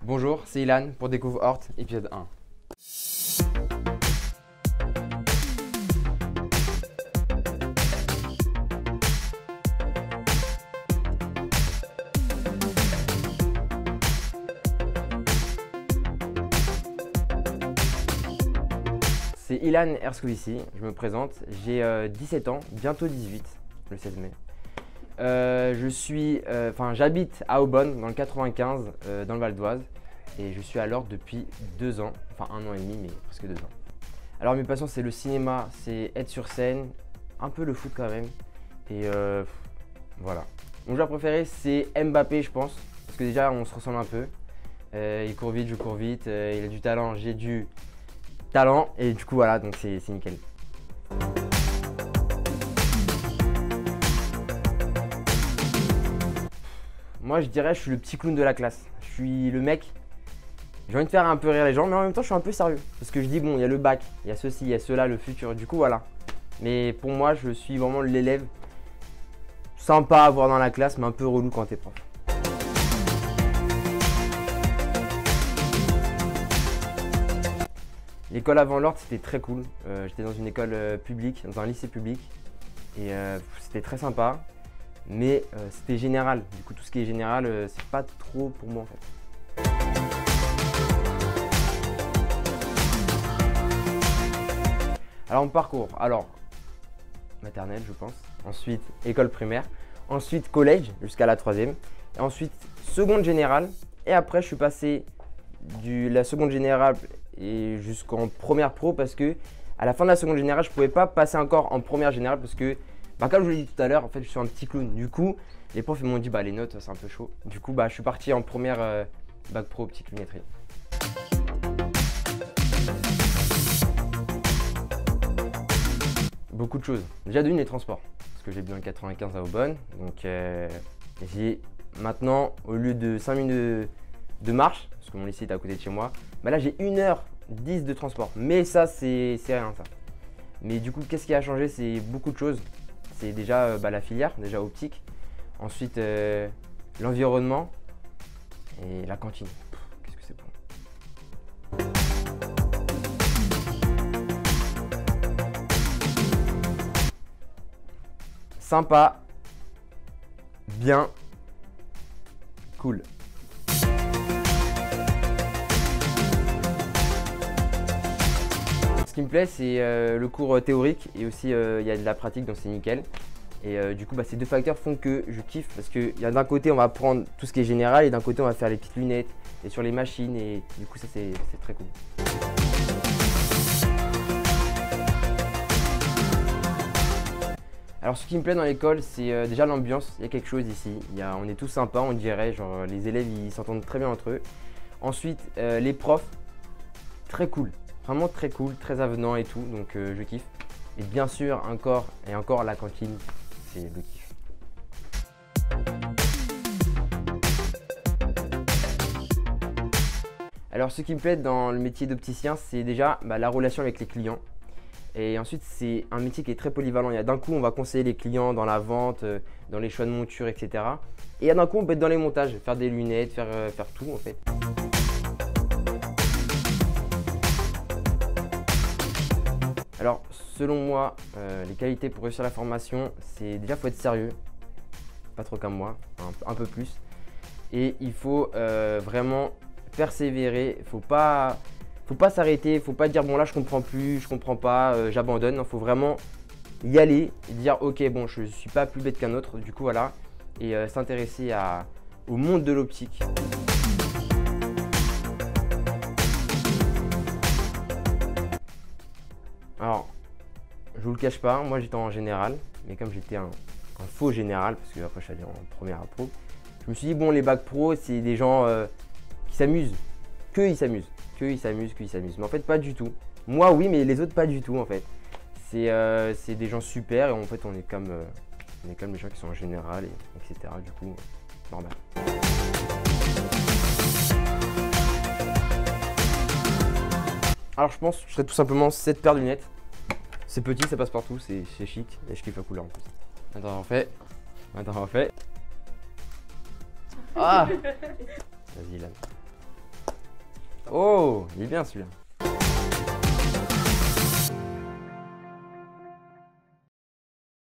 Bonjour, c'est Ilan pour Découvre Hort, épisode 1. C'est Ilan Erskovici, je me présente, j'ai 17 ans, bientôt 18, le 16 mai. J'habite à Aubonne, dans le 95, dans le Val d'Oise, et je suis à l'Hort depuis 2 ans, enfin 1 an et demi, mais presque 2 ans. Alors mes passions, c'est le cinéma, c'est être sur scène, un peu le foot quand même, et voilà. Mon joueur préféré, c'est Mbappé, je pense, parce que déjà on se ressemble un peu. Il court vite, je cours vite, il a du talent, j'ai du talent, et du coup voilà, donc c'est nickel. Moi je dirais je suis le petit clown de la classe. Je suis le mec, j'ai envie de faire un peu rire les gens, mais en même temps je suis un peu sérieux. Parce que je dis bon, il y a le bac, il y a ceci, il y a cela, le futur, du coup voilà. Mais pour moi je suis vraiment l'élève sympa à voir dans la classe, mais un peu relou quand t'es prof. L'école avant l'Hort c'était très cool. J'étais dans une école publique, dans un lycée public. Et c'était très sympa. Mais c'était général, du coup tout ce qui est général, c'est pas trop pour moi en fait. Alors mon parcours, maternelle je pense, ensuite école primaire, ensuite collège jusqu'à la 3e, et ensuite seconde générale, et après je suis passé de la seconde générale et jusqu'en première pro parce que à la fin de la seconde générale je pouvais pas passer encore en première générale parce que comme je l'ai dit tout à l'heure, en fait, je suis un petit clown. Du coup, les profs m'ont dit les notes, c'est un peu chaud. Du coup, je suis parti en première bac pro petite lunetterie. Beaucoup de choses. Déjà d'une, les transports. Parce que j'ai bien le 95 à Aubonne. Donc, j'ai maintenant, au lieu de 5 minutes de marche, parce que mon lycée est à côté de chez moi, là, j'ai 1h10 de transport. Mais ça, c'est rien, ça. Mais du coup, qu'est-ce qui a changé? C'est beaucoup de choses. C'est déjà la filière, déjà optique. Ensuite, l'environnement et la cantine. Qu'est-ce que c'est bon. Sympa, bien, cool. Ce qui me plaît, c'est le cours théorique et aussi il y a de la pratique, donc c'est nickel. Et du coup, ces deux facteurs font que je kiffe parce que d'un côté, on va apprendre tout ce qui est général et d'un côté, on va faire les petites lunettes et sur les machines et du coup, ça c'est très cool. Alors, ce qui me plaît dans l'école, c'est déjà l'ambiance. Il y a quelque chose ici. On est tous sympas, on dirait. Genre, les élèves, ils s'entendent très bien entre eux. Ensuite, les profs, très cool. Vraiment très cool, très avenant et tout, donc je kiffe. Et bien sûr, encore la cantine, c'est le kiff. Alors ce qui me plaît dans le métier d'opticien, c'est déjà la relation avec les clients. Et ensuite, c'est un métier qui est très polyvalent. D'un coup, on va conseiller les clients dans la vente, dans les choix de monture, etc. Et d'un coup, on peut être dans les montages, faire des lunettes, faire tout en fait. Alors, selon moi, les qualités pour réussir la formation, c'est déjà faut être sérieux, pas trop comme moi, un peu plus. Et il faut vraiment persévérer, faut pas s'arrêter, faut pas dire bon là je comprends plus, je comprends pas, j'abandonne. Il faut vraiment y aller et dire ok bon je suis pas plus bête qu'un autre, du coup voilà, et s'intéresser au monde de l'optique. Alors, je vous le cache pas, moi j'étais en général, mais comme j'étais un faux général, parce que après je suis allé en première pro, je me suis dit bon les bacs pro c'est des gens qui s'amusent, qu'ils s'amusent. Mais en fait pas du tout. Moi oui, mais les autres pas du tout en fait. C'est des gens super et en fait on est comme les gens qui sont en général, etc. Du coup, normal. Alors je pense que je serais tout simplement cette paire de lunettes. C'est petit, ça passe partout, c'est chic et je kiffe la couleur en plus. Attends, on refait. Ah. Vas-y, Ilan. Oh, il est bien celui-là.